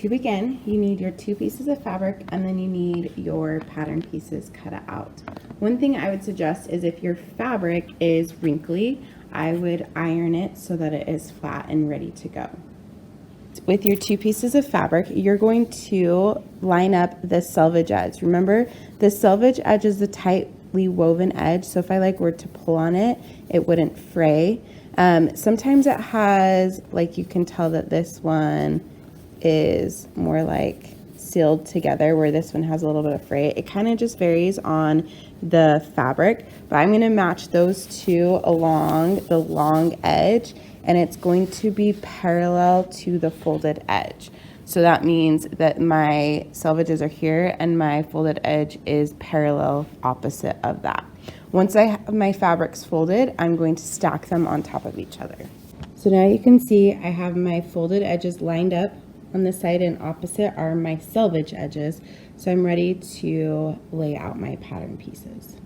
To begin, you need your 2 pieces of fabric and then you need your pattern pieces cut out. One thing I would suggest is if your fabric is wrinkly, I would iron it so that it is flat and ready to go. With your 2 pieces of fabric, you're going to line up the selvage edge. Remember, the selvage edge is the tightly woven edge, so if I were to pull on it, it wouldn't fray. Sometimes it has, you can tell that this one is more sealed together, where this one has a little bit of fray. It kind of just varies on the fabric, but I'm going to match those 2 along the long edge, and it's going to be parallel to the folded edge. So that means that my selvages are here and my folded edge is parallel opposite of that. Once I have my fabrics folded, I'm going to stack them on top of each other. So now you can see I have my folded edges lined up on the side, and opposite are my selvage edges. So I'm ready to lay out my pattern pieces.